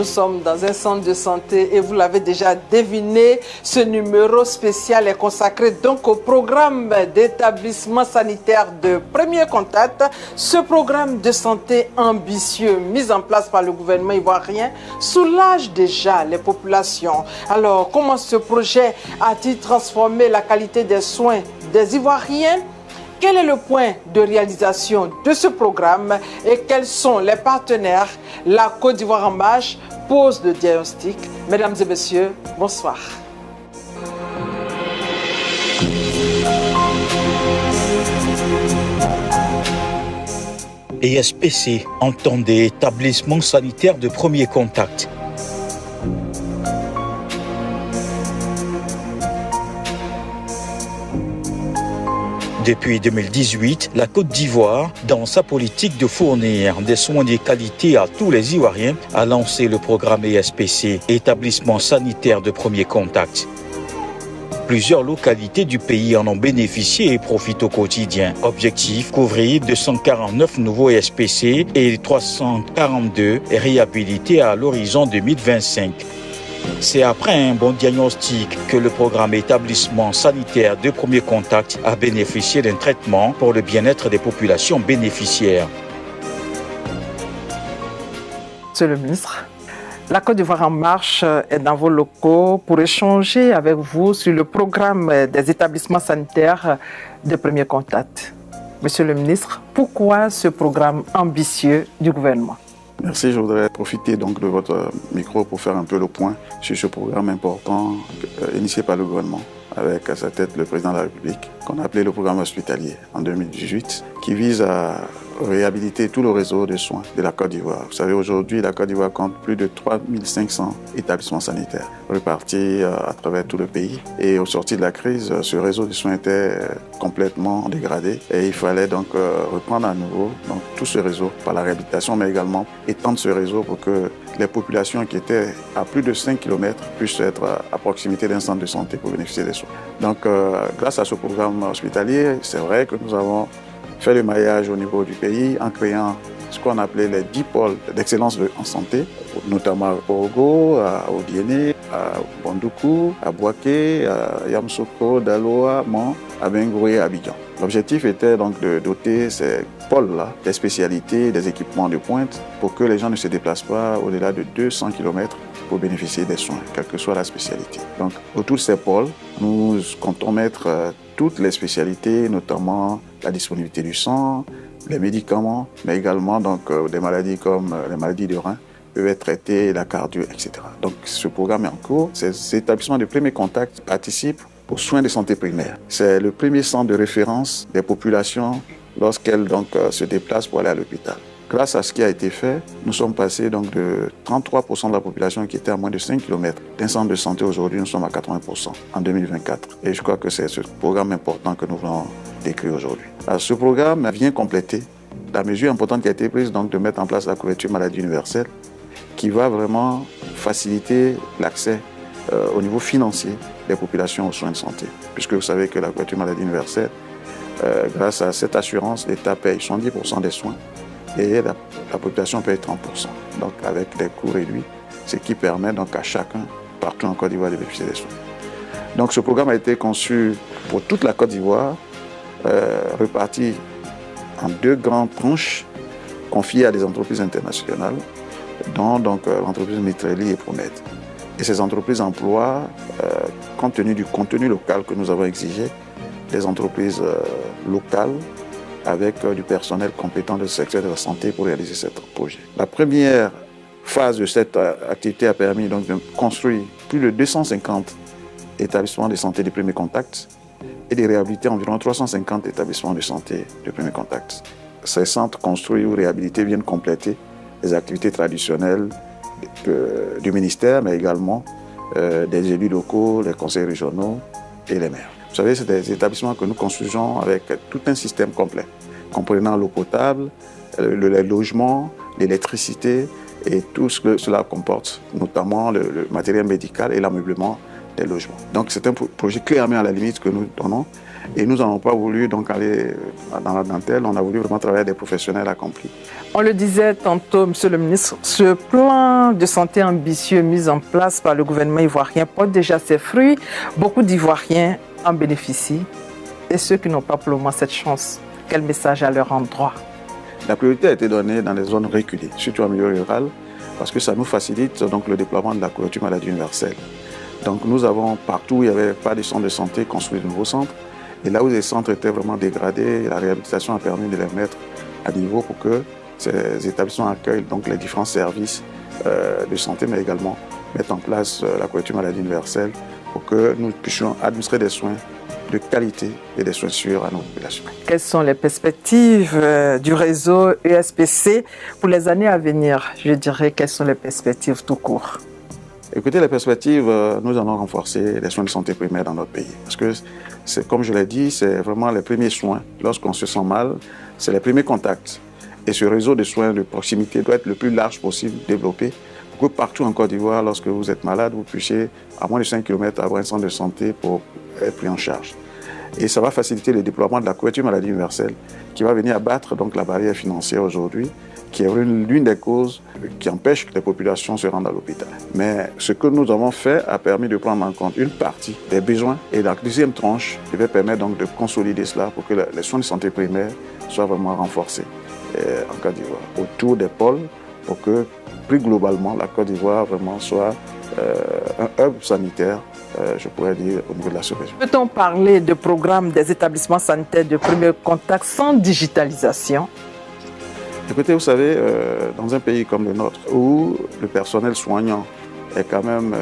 Nous sommes dans un centre de santé et vous l'avez déjà deviné, ce numéro spécial est consacré donc au programme d'établissement sanitaire de premier contact. Ce programme de santé ambitieux mis en place par le gouvernement ivoirien soulage déjà les populations. Alors, comment ce projet a-t-il transformé la qualité des soins des Ivoiriens? Quel est le point de réalisation de ce programme et quels sont les partenaires? La Côte d'Ivoire en marche pose le diagnostic. Mesdames et messieurs, bonsoir. ESPC, entendez établissement sanitaire de premier contact. Depuis 2018, la Côte d'Ivoire, dans sa politique de fournir des soins de qualité à tous les Ivoiriens, a lancé le programme ESPC, établissement sanitaire de premier contact. Plusieurs localités du pays en ont bénéficié et profitent au quotidien. Objectif, couvrir 249 nouveaux ESPC et 342 réhabilités à l'horizon 2025. C'est après un bon diagnostic que le programme établissement sanitaire de premier contact a bénéficié d'un traitement pour le bien-être des populations bénéficiaires. Monsieur le ministre, la Côte d'Ivoire en marche est dans vos locaux pour échanger avec vous sur le programme des établissements sanitaires de premier contact. Monsieur le ministre, pourquoi ce programme ambitieux du gouvernement? Merci, je voudrais profiter donc de votre micro pour faire un peu le point sur ce programme important initié par le gouvernement, avec à sa tête le président de la République, qu'on a appelé le programme hospitalier en 2018, qui vise à réhabiliter tout le réseau de soins de la Côte d'Ivoire. Vous savez, aujourd'hui, la Côte d'Ivoire compte plus de 3500 établissements sanitaires répartis à travers tout le pays. Et au sortir de la crise, ce réseau de soins était complètement dégradé et il fallait donc reprendre à nouveau donc, tout ce réseau par la réhabilitation, mais également étendre ce réseau pour que les populations qui étaient à plus de 5 km puissent être à proximité d'un centre de santé pour bénéficier des soins. Donc, grâce à ce programme hospitalier, c'est vrai que nous avons fait le maillage au niveau du pays en créant ce qu'on appelait les 10 pôles d'excellence en santé, notamment à Porogo, à Odiéné, à Bondoukou, à Bouaké, à Yamoussoukro, Daloa, Mans, à Bengouré et à Abidjan. L'objectif était donc de doter ces pôles-là des spécialités, des équipements de pointe pour que les gens ne se déplacent pas au-delà de 200 km pour bénéficier des soins, quelle que soit la spécialité. Donc, autour de ces pôles, nous comptons mettre toutes les spécialités, notamment la disponibilité du sang, les médicaments, mais également donc, des maladies comme les maladies de rein peuvent être traitées, la cardio, etc. Donc ce programme est en cours. Ces établissements de premier contact participent aux soins de santé primaire. C'est le premier centre de référence des populations lorsqu'elles donc, se déplacent pour aller à l'hôpital. Grâce à ce qui a été fait, nous sommes passés donc de 33% de la population qui était à moins de 5 km d'un centre de santé. Aujourd'hui, nous sommes à 80% en 2024. Et je crois que c'est ce programme important que nous voulons décrire aujourd'hui. Alors, ce programme vient compléter la mesure importante qui a été prise donc, de mettre en place la couverture maladie universelle qui va vraiment faciliter l'accès au niveau financier des populations aux soins de santé. Puisque vous savez que la couverture maladie universelle, grâce à cette assurance, l'État paye 70% des soins et la population paye 30%, donc avec des coûts réduits, ce qui permet donc à chacun, partout en Côte d'Ivoire, de bénéficier des soins. Donc ce programme a été conçu pour toute la Côte d'Ivoire, reparti en 2 grandes tranches confiées à des entreprises internationales, dont donc l'entreprise Mitrelli et Promed. Et ces entreprises emploient, compte tenu du contenu local que nous avons exigé, des entreprises locales avec du personnel compétent du secteur de la santé pour réaliser ce projet. La première phase de cette activité a permis donc de construire plus de 250 établissements de santé de premier contact et de réhabiliter environ 350 établissements de santé de premier contact. Ces centres construits ou réhabilités viennent compléter les activités traditionnelles du ministère, mais également des élus locaux, les conseils régionaux et les maires. Vous savez, c'est des établissements que nous construisons avec tout un système complet, comprenant l'eau potable, le logement, l'électricité et tout ce que cela comporte, notamment le matériel médical et l'ameublement des logements. Donc c'est un projet clairement à la limite que nous donnons Et nous n'avons pas voulu donc aller dans la dentelle, on a voulu vraiment travailler avec des professionnels accomplis. On le disait tantôt, Monsieur le ministre, ce plan de santé ambitieux mis en place par le gouvernement ivoirien porte déjà ses fruits. Beaucoup d'Ivoiriens en bénéficient. Et ceux qui n'ont pas pour le moment cette chance, quel message à leur endroit? La priorité a été donnée dans les zones reculées, surtout en milieu rural, parce que ça nous facilite donc, le déploiement de la couverture maladie universelle. Donc nous avons partout où il n'y avait pas de centre de santé construit de nouveaux centres. Et là où les centres étaient vraiment dégradés, la réhabilitation a permis de les mettre à niveau pour que ces établissements accueillent donc les différents services de santé, mais également mettre en place la couverture maladie universelle pour que nous puissions administrer des soins de qualité et des soins sûrs à nos populations. Quelles sont les perspectives du réseau ESPC pour les années à venir? Je dirais, quelles sont les perspectives tout court? Écoutez, les perspectives, nous allons renforcer les soins de santé primaires dans notre pays. Parce que, comme je l'ai dit, c'est vraiment les premiers soins. Lorsqu'on se sent mal, c'est les premiers contacts. Et ce réseau de soins de proximité doit être le plus large possible développé pour que partout en Côte d'Ivoire, lorsque vous êtes malade, vous puissiez, à moins de 5 km, avoir un centre de santé pour être pris en charge. Et ça va faciliter le déploiement de la couverture maladie universelle qui va venir abattre donc, la barrière financière aujourd'hui, qui est l'une des causes qui empêche que les populations se rendent à l'hôpital. Mais ce que nous avons fait a permis de prendre en compte une partie des besoins et la deuxième tranche devait permettre donc de consolider cela pour que les soins de santé primaires soient vraiment renforcés en Côte d'Ivoire, autour des pôles, pour que plus globalement la Côte d'Ivoire vraiment soit un hub sanitaire, je pourrais dire, au niveau de la sous-région. Peut-on parler de programme des établissements sanitaires de premier contact sans digitalisation? Écoutez, vous savez, dans un pays comme le nôtre, où le personnel soignant est quand même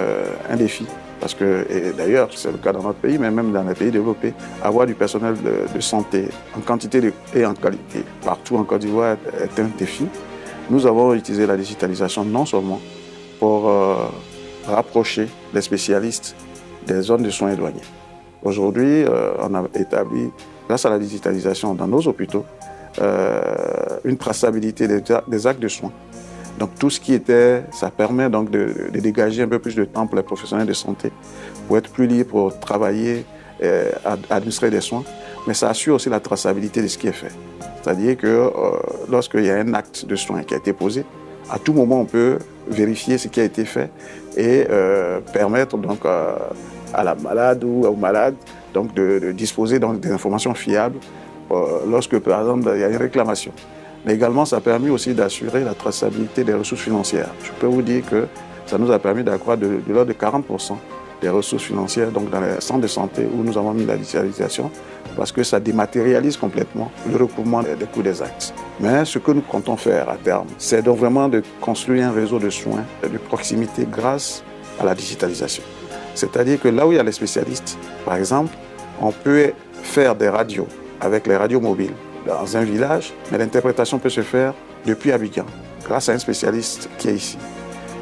un défi, parce que, et d'ailleurs c'est le cas dans notre pays, mais même dans les pays développés, avoir du personnel de santé en quantité et en qualité partout en Côte d'Ivoire est un défi. Nous avons utilisé la digitalisation non seulement pour rapprocher les spécialistes des zones de soins éloignés. Aujourd'hui, on a établi, grâce à la digitalisation dans nos hôpitaux, une traçabilité des actes de soins. Donc tout ce qui était, ça permet donc de dégager un peu plus de temps pour les professionnels de santé, pour être plus libres, pour travailler, administrer des soins, mais ça assure aussi la traçabilité de ce qui est fait. C'est-à-dire que lorsqu'il y a un acte de soin qui a été posé, à tout moment on peut vérifier ce qui a été fait et permettre donc à la malade ou au malade donc de disposer donc des informations fiables lorsque, par exemple, il y a une réclamation. Mais également, ça a permis aussi d'assurer la traçabilité des ressources financières. Je peux vous dire que ça nous a permis d'accroître de l'ordre de 40% des ressources financières donc dans les centres de santé où nous avons mis la digitalisation parce que ça dématérialise complètement le recouvrement des coûts des actes. Mais ce que nous comptons faire à terme, c'est donc vraiment de construire un réseau de soins de proximité grâce à la digitalisation. C'est-à-dire que là où il y a les spécialistes, par exemple, on peut faire des radios avec les radios mobiles dans un village, mais l'interprétation peut se faire depuis Abidjan, grâce à un spécialiste qui est ici.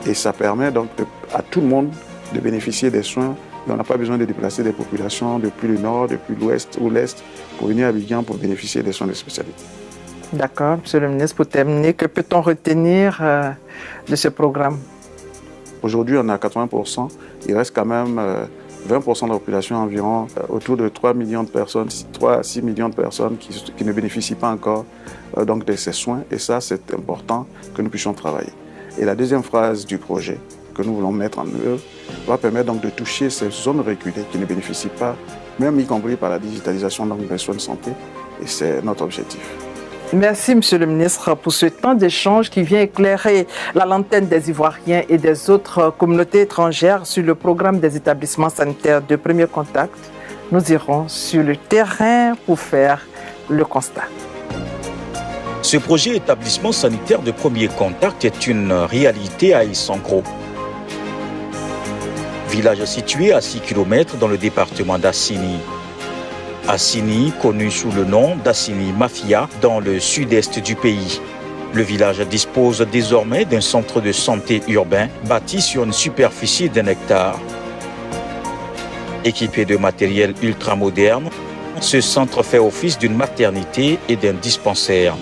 Et ça permet donc à tout le monde de bénéficier des soins. On n'a pas besoin de déplacer des populations depuis le nord, depuis l'ouest ou l'est, pour venir à Abidjan pour bénéficier des soins de spécialité. D'accord, Monsieur le ministre, pour terminer, que peut-on retenir de ce programme? Aujourd'hui, on est à 80%. Il reste quand même 20% de la population, environ autour de 3 millions de personnes, 3 à 6 millions de personnes qui ne bénéficient pas encore donc de ces soins. Et ça, c'est important que nous puissions travailler. Et la deuxième phase du projet que nous voulons mettre en œuvre va permettre donc de toucher ces zones reculées qui ne bénéficient pas, même y compris par la digitalisation des soins de santé. Et c'est notre objectif. Merci, Monsieur le ministre, pour ce temps d'échange qui vient éclairer la lanterne des Ivoiriens et des autres communautés étrangères sur le programme des établissements sanitaires de premier contact. Nous irons sur le terrain pour faire le constat. Ce projet établissement sanitaire de premier contact est une réalité à Issangro. Village situé à 6 km dans le département d'Assini. Assini, connu sous le nom d'Assini Mafia, dans le sud-est du pays. Le village dispose désormais d'un centre de santé urbain bâti sur une superficie d'1 hectare. Équipé de matériel ultramoderne, ce centre fait office d'une maternité et d'un dispensaire.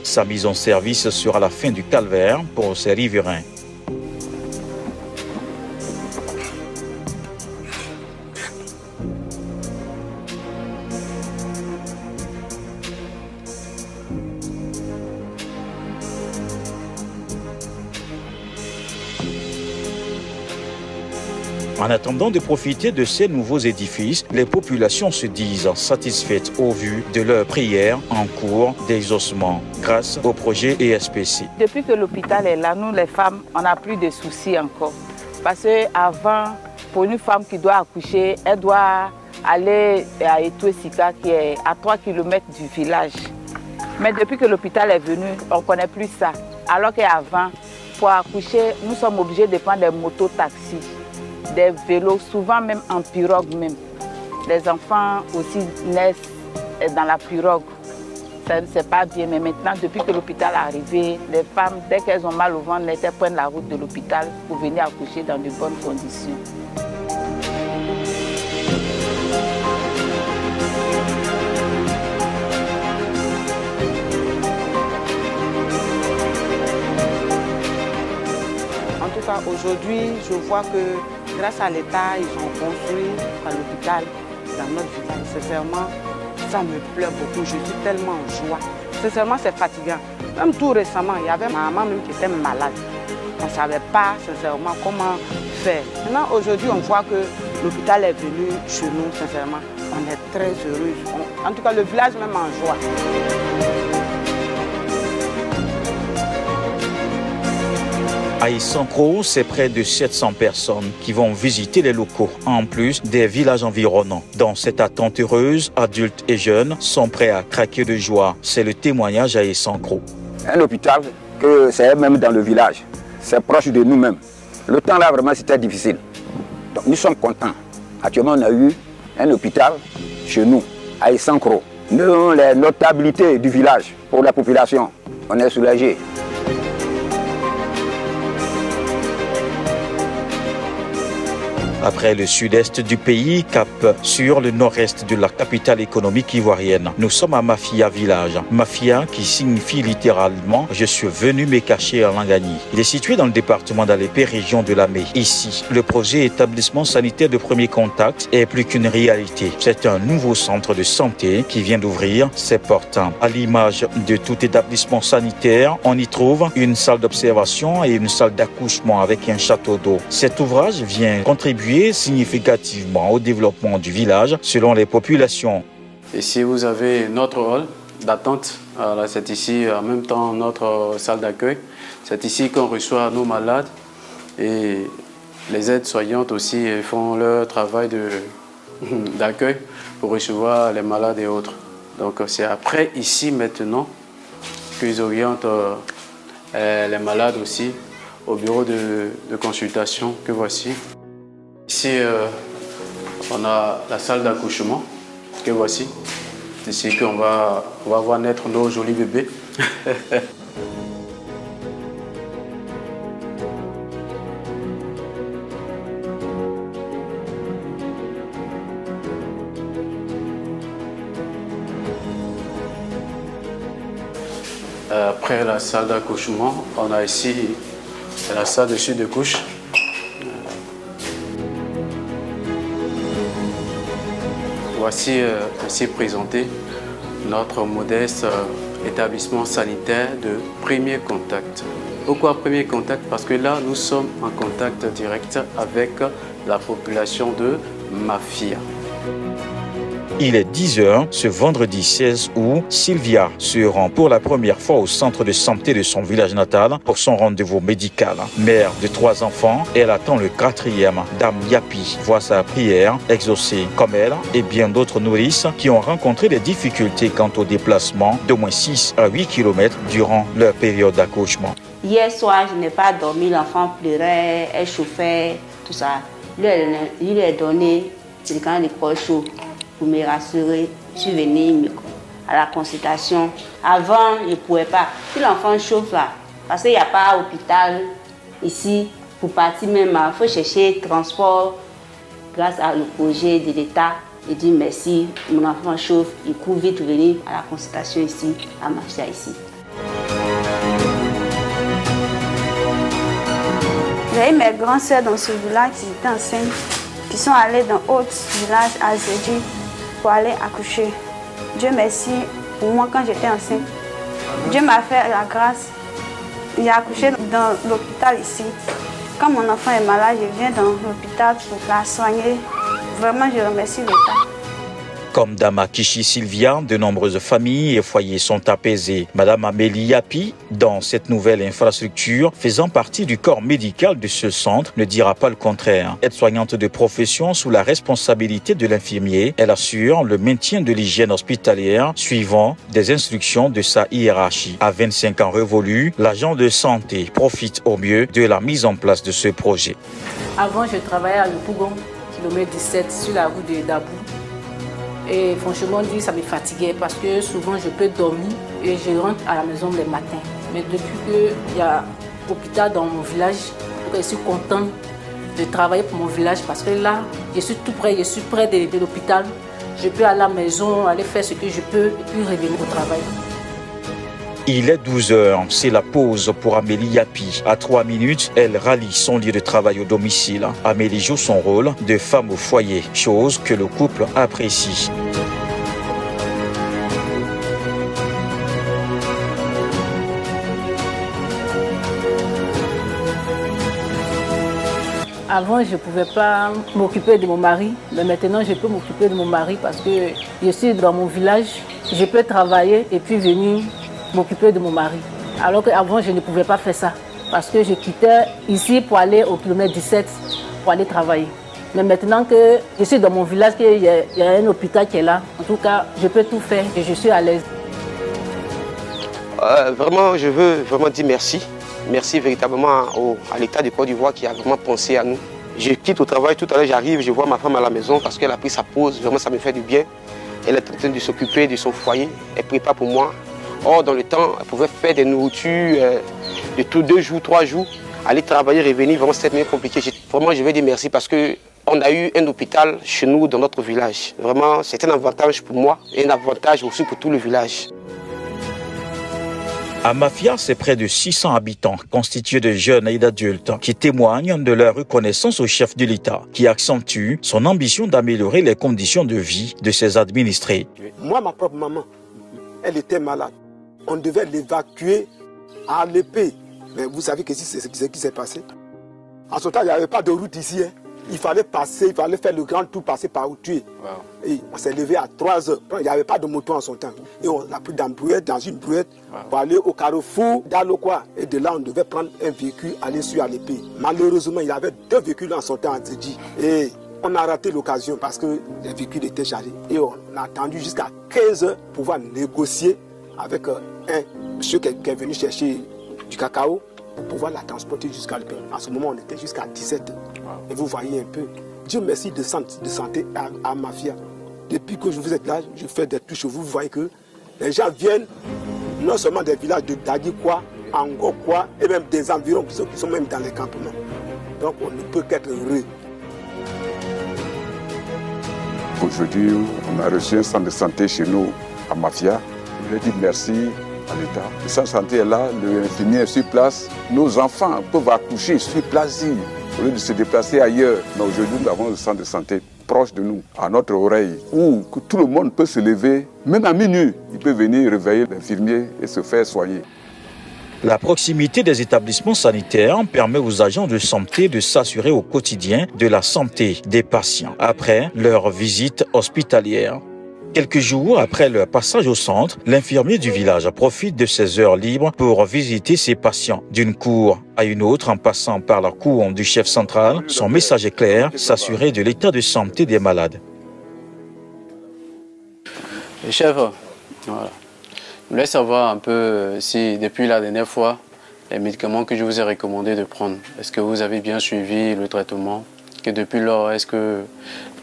Sa mise en service sera la fin du calvaire pour ses riverains. En attendant de profiter de ces nouveaux édifices, les populations se disent satisfaites au vu de leurs prières en cours d'exaucement grâce au projet ESPC. Depuis que l'hôpital est là, nous les femmes, on n'a plus de soucis encore. Parce qu'avant, pour une femme qui doit accoucher, elle doit aller à Etoué-Sika qui est à 3 km du village. Mais depuis que l'hôpital est venu, on ne connaît plus ça. Alors qu'avant, pour accoucher, nous sommes obligés de prendre des motos-taxis, des vélos, souvent même en pirogue même. Les enfants aussi naissent dans la pirogue. C'est pas bien, mais maintenant, depuis que l'hôpital est arrivé, les femmes, dès qu'elles ont mal au ventre, elles prennent la route de l'hôpital pour venir accoucher dans de bonnes conditions. En tout cas, aujourd'hui, je vois que grâce à l'État, ils ont construit à l'hôpital dans notre village. Sincèrement, ça me plaît beaucoup. Je suis tellement en joie. Sincèrement, c'est fatigant. Même tout récemment, il y avait ma maman même qui était malade. On ne savait pas sincèrement comment faire. Maintenant, aujourd'hui, on voit que l'hôpital est venu chez nous, sincèrement. On est très heureux. En tout cas, le village même en joie. À Isankro, c'est près de 700 personnes qui vont visiter les locaux, en plus des villages environnants. Dans cette attente heureuse, adultes et jeunes sont prêts à craquer de joie. C'est le témoignage à Isankro. Un hôpital, que c'est même dans le village, c'est proche de nous-mêmes. Le temps là, vraiment, c'était difficile. Donc, nous sommes contents. Actuellement, on a eu un hôpital chez nous, à Isankro. Nous, les notabilités du village, pour la population, on est soulagés. Après le sud-est du pays, cap sur le nord-est de la capitale économique ivoirienne. Nous sommes à Mafia village. Mafia qui signifie littéralement « je suis venu me cacher en Langani ». Il est situé dans le département d'Alépé, région de Lamé. Ici, le projet établissement sanitaire de premier contact est plus qu'une réalité. C'est un nouveau centre de santé qui vient d'ouvrir ses portes. À l'image de tout établissement sanitaire, on y trouve une salle d'observation et une salle d'accouchement avec un château d'eau. Cet ouvrage vient contribuer significativement au développement du village selon les populations. Ici, vous avez notre hall d'attente. C'est ici en même temps notre salle d'accueil. C'est ici qu'on reçoit nos malades et les aides-soignantes aussi font leur travail d'accueil pour recevoir les malades et autres. Donc c'est après ici maintenant qu'ils orientent les malades aussi au bureau de consultation que voici. Ici, on a la salle d'accouchement que voici. C'est ici qu'on va voir naître nos jolis bébés. Après la salle d'accouchement, on a ici la salle de suite de couche. Voici ainsi présenté notre modeste établissement sanitaire de premier contact. Pourquoi premier contact? Parce que là, nous sommes en contact direct avec la population de Mafia. Il est 10h ce vendredi 16 août. Sylvia se rend pour la première fois au centre de santé de son village natal pour son rendez-vous médical. Mère de 3 enfants, elle attend le 4e. Dame Yapi voit sa prière exaucée, comme elle et bien d'autres nourrices qui ont rencontré des difficultés quant au déplacement d'au moins 6 à 8 km durant leur période d'accouchement. Hier soir, je n'ai pas dormi, l'enfant pleurait, elle chauffait, tout ça. Il lui a donné quand le corps chaud. Pour me rassurer, je suis venue à la consultation. Avant, je ne pouvais pas. Si l'enfant chauffe là, parce qu'il n'y a pas d'hôpital ici, pour partir même, il faut chercher transport. Grâce au projet de l'État, je dis merci, mon enfant chauffe, il court vite venir à la consultation ici, à Mafia ici. J'ai eu mes grands sœurs dans ce village qui étaient enceintes, qui sont allées dans d'autres villages à Zédi pour aller accoucher. Dieu merci pour moi quand j'étais enceinte. Dieu m'a fait la grâce. J'ai accouché dans l'hôpital ici. Quand mon enfant est malade, je viens dans l'hôpital pour la soigner. Vraiment, je remercie l'État. Comme Dama Kishi Sylvia, de nombreuses familles et foyers sont apaisés. Madame Amélie Yapi, dans cette nouvelle infrastructure, faisant partie du corps médical de ce centre, ne dira pas le contraire. Aide-soignante de profession sous la responsabilité de l'infirmier, elle assure le maintien de l'hygiène hospitalière suivant des instructions de sa hiérarchie. À 25 ans révolus, l'agent de santé profite au mieux de la mise en place de ce projet. Avant, je travaillais à Le Pougon, kilomètre 17, sur la route de Dabou. Et franchement dit, ça me fatiguait parce que souvent je peux dormir et je rentre à la maison le matin. Mais depuis qu'il y a l'hôpital dans mon village, je suis contente de travailler pour mon village parce que là, je suis tout près, je suis près de l'hôpital. Je peux aller à la maison, aller faire ce que je peux et puis revenir au travail. Il est 12 heures, c'est la pause pour Amélie Yapi. À 3 minutes, elle rallie son lieu de travail au domicile. Amélie joue son rôle de femme au foyer, chose que le couple apprécie. Avant, je ne pouvais pas m'occuper de mon mari, mais maintenant, je peux m'occuper de mon mari parce que je suis dans mon village, je peux travailler et puis venir m'occuper de mon mari. Alors qu'avant, je ne pouvais pas faire ça parce que je quittais ici pour aller au kilomètre 17 pour aller travailler. Mais maintenant que je suis dans mon village, qu'il y a un hôpital qui est là, en tout cas, je peux tout faire et je suis à l'aise. Vraiment, je veux vraiment dire merci. Merci véritablement à l'État de Côte d'Ivoire qui a vraiment pensé à nous. Je quitte au travail, tout à l'heure j'arrive, je vois ma femme à la maison parce qu'elle a pris sa pause, vraiment ça me fait du bien. Elle est en train de s'occuper de son foyer, elle prépare pour moi. Or, dans le temps, elle pouvait faire des nourritures de tous 2 jours, 3 jours, aller travailler, revenir, vraiment c'était bien compliqué. Vraiment, je vais dire merci parce qu'on a eu un hôpital chez nous, dans notre village. Vraiment, c'est un avantage pour moi et un avantage aussi pour tout le village. À Mafia, c'est près de 600 habitants, constitués de jeunes et d'adultes, qui témoignent de leur reconnaissance au chef de l'État, qui accentue son ambition d'améliorer les conditions de vie de ses administrés. Moi, ma propre maman, elle était malade. On devait l'évacuer à l'épée. Mais vous savez que c'est ce qui s'est passé. En ce temps, il n'y avait pas de route ici. Hein. Il fallait passer, il fallait faire le grand tour, passer par où tuer. Wow. Et on s'est levé à 3 heures. Il n'y avait pas de moto en son temps. Et on a pris dans une brouette pour aller au carrefour d'Alokwa. Et de là, on devait prendre un véhicule, aller sur à l'épée. Malheureusement, il y avait 2 véhicules en son temps en Zedji. Et on a raté l'occasion parce que les véhicules étaient chargés. Et on a attendu jusqu'à 15 heures pour pouvoir négocier avec un monsieur qui est venu chercher du cacao pour pouvoir la transporter jusqu'à l'épée. À ce moment, on était jusqu'à 17 heures. Et vous voyez un peu, Dieu merci de santé à Mafia. Depuis que vous êtes là, je fais des touches. Vous voyez que les gens viennent non seulement des villages de Dadikwa, Angokwa et même des environs qui sont même dans les campements. Donc on ne peut qu'être heureux. Aujourd'hui, on a reçu un centre de santé chez nous à Mafia. Je dis merci à l'État. Le centre de santé est là, l'infirmier est sur place. Nos enfants peuvent accoucher sur place au lieu de se déplacer ailleurs. Mais aujourd'hui, nous avons le centre de santé proche de nous, à notre oreille, où tout le monde peut se lever, même à minuit. Il peut venir réveiller l'infirmier et se faire soigner. La proximité des établissements sanitaires permet aux agents de santé de s'assurer au quotidien de la santé des patients après leur visite hospitalière. Quelques jours après leur passage au centre, l'infirmier du village profite de ses heures libres pour visiter ses patients. D'une cour à une autre, en passant par la cour du chef central, son message est clair, s'assurer de l'état de santé des malades. Et chef, voilà. Je voulais savoir un peu si depuis la dernière fois, les médicaments que je vous ai recommandé de prendre, est-ce que vous avez bien suivi le traitement? Que depuis lors, est-ce que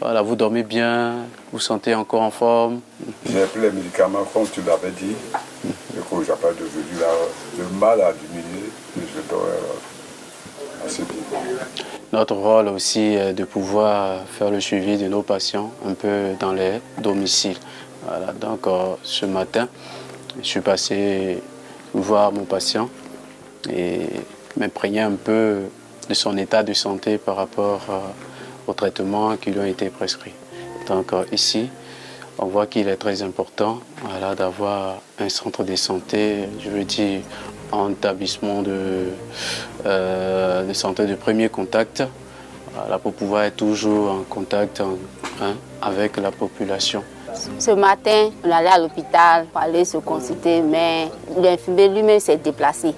voilà, vous dormez bien, vous sentez encore en forme? J'ai pris les médicaments comme tu l'avais dit. Du coup, j'ai pas devenu là. Le mal a diminué et je dors assez bien. Notre rôle aussi est de pouvoir faire le suivi de nos patients un peu dans les domiciles. Voilà, donc ce matin, je suis passé voir mon patient et m'imprégner un peu de son état de santé par rapport aux traitements qui lui ont été prescrits. Donc ici, on voit qu'il est très important voilà, d'avoir un centre de santé, je veux dire, un établissement de santé de premier contact, pour pouvoir être toujours en contact avec la population. Ce matin, on allait à l'hôpital pour aller se consulter, mais l'infirmier lui-même s'est déplacé.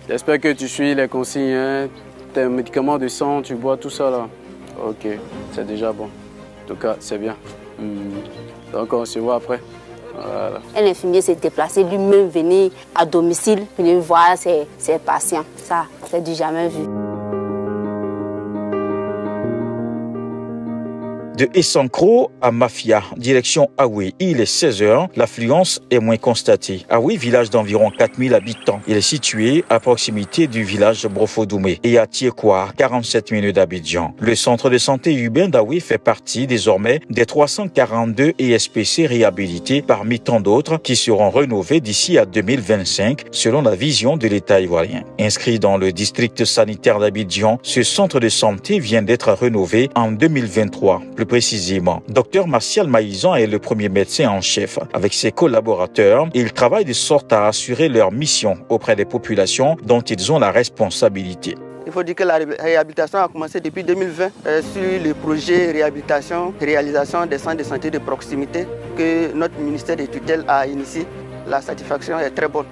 J'espère que tu suis les consignes, hein. Tes médicaments de sang, tu bois tout ça là. Ok, c'est déjà bon. En tout cas, c'est bien. Donc on se voit après. Voilà. Un infirmier s'est déplacé lui-même venir à domicile, venir voir ses patients. Ça, c'est du jamais vu. De Essancro à Mafia, direction Aoué, il est 16h, l'affluence est moins constatée. Aoué, village d'environ 4000 habitants, il est situé à proximité du village Brofodoumé et à Tiekwa, 47 minutes d'Abidjan. Le centre de santé urbain d'Aoué fait partie désormais des 342 ESPC réhabilités parmi tant d'autres qui seront rénovés d'ici à 2025 selon la vision de l'État ivoirien. Inscrit dans le district sanitaire d'Abidjan, ce centre de santé vient d'être rénové en 2023. Plus précisément, Dr Martial Maïzan est le premier médecin en chef. Avec ses collaborateurs, ils travaillent de sorte à assurer leur mission auprès des populations dont ils ont la responsabilité. Il faut dire que la réhabilitation a commencé depuis 2020 sur le projet réhabilitation et réalisation des centres de santé de proximité que notre ministère des tutelles a initié. La satisfaction est très bonne.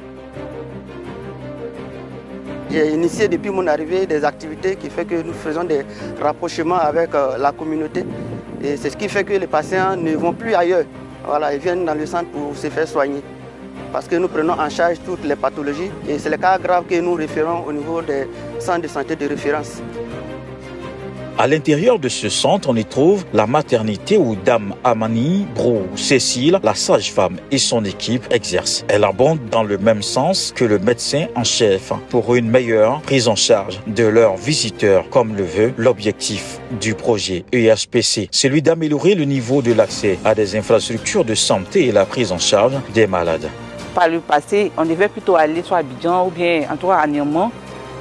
J'ai initié depuis mon arrivée des activités qui font que nous faisons des rapprochements avec la communauté. Et c'est ce qui fait que les patients ne vont plus ailleurs. Voilà, ils viennent dans le centre pour se faire soigner. Parce que nous prenons en charge toutes les pathologies. Et c'est les cas graves que nous référons au niveau des centres de santé de référence. À l'intérieur de ce centre, on y trouve la maternité où Dame Amani Brou Cécile, la sage-femme et son équipe exercent. Elle abonde dans le même sens que le médecin en chef pour une meilleure prise en charge de leurs visiteurs, comme le veut l'objectif du projet ESPC, celui d'améliorer le niveau de l'accès à des infrastructures de santé et la prise en charge des malades. Par le passé, on devait plutôt aller soit à Abidjan ou bien en tout cas à Niamey,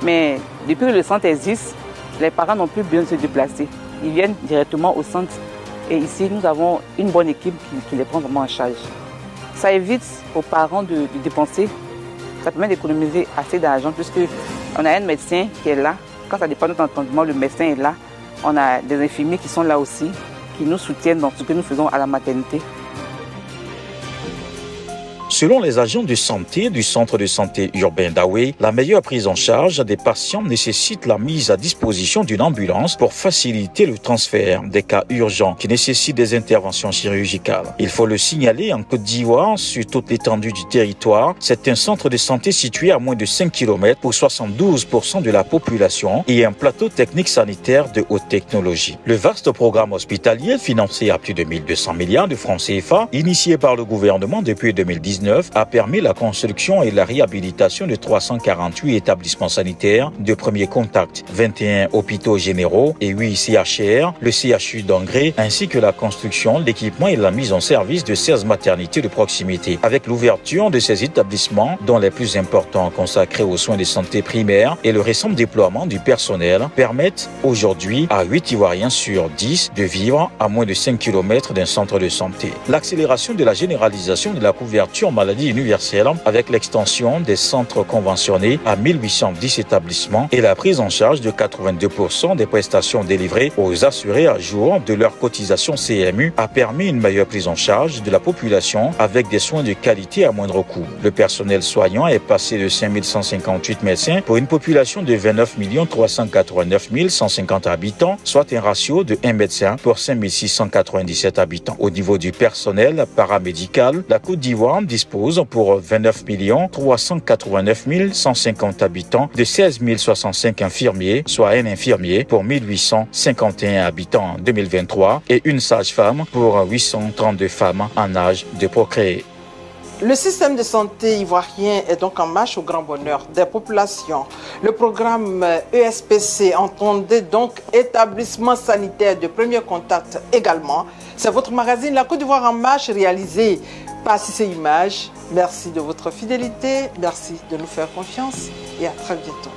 mais depuis que le centre existe, les parents n'ont plus besoin de se déplacer. Ils viennent directement au centre. Et ici, nous avons une bonne équipe qui les prend vraiment en charge. Ça évite aux parents de dépenser. Ça permet d'économiser assez d'argent puisqu'on a un médecin qui est là. Quand ça dépend de notre entendement, le médecin est là. On a des infirmiers qui sont là aussi, qui nous soutiennent dans ce que nous faisons à la maternité. Selon les agents de santé du centre de santé urbain d'Aoué, la meilleure prise en charge des patients nécessite la mise à disposition d'une ambulance pour faciliter le transfert des cas urgents qui nécessitent des interventions chirurgicales. Il faut le signaler, en Côte d'Ivoire, sur toute l'étendue du territoire, c'est un centre de santé situé à moins de 5 km pour 72% de la population et un plateau technique sanitaire de haute technologie. Le vaste programme hospitalier, financé à plus de 1200 milliards de francs CFA, initié par le gouvernement depuis 2019, a permis la construction et la réhabilitation de 348 établissements sanitaires de premier contact, 21 hôpitaux généraux et 8 CHR, le CHU d'Angré, ainsi que la construction, l'équipement et la mise en service de 16 maternités de proximité. Avec l'ouverture de ces établissements, dont les plus importants consacrés aux soins de santé primaires et le récent déploiement du personnel, permettent aujourd'hui à 8 Ivoiriens sur 10 de vivre à moins de 5 km d'un centre de santé. L'accélération de la généralisation de la couverture maladie universelle avec l'extension des centres conventionnés à 1810 établissements et la prise en charge de 82% des prestations délivrées aux assurés à jour de leur cotisation CMU a permis une meilleure prise en charge de la population avec des soins de qualité à moindre coût. Le personnel soignant est passé de 5158 médecins pour une population de 29 389 150 habitants, soit un ratio de 1 médecin pour 5697 habitants. Au niveau du personnel paramédical, la Côte d'Ivoire dispose pour 29 389 150 habitants de 16 065 infirmiers, soit un infirmier pour 1851 habitants en 2023 et une sage-femme pour 832 femmes en âge de procréer. Le système de santé ivoirien est donc en marche au grand bonheur des populations. Le programme ESPC entendait donc établissement sanitaire de premier contact également. C'est votre magazine La Côte d'Ivoire en marche réalisé par Cissé Images. Merci de votre fidélité, merci de nous faire confiance et à très bientôt.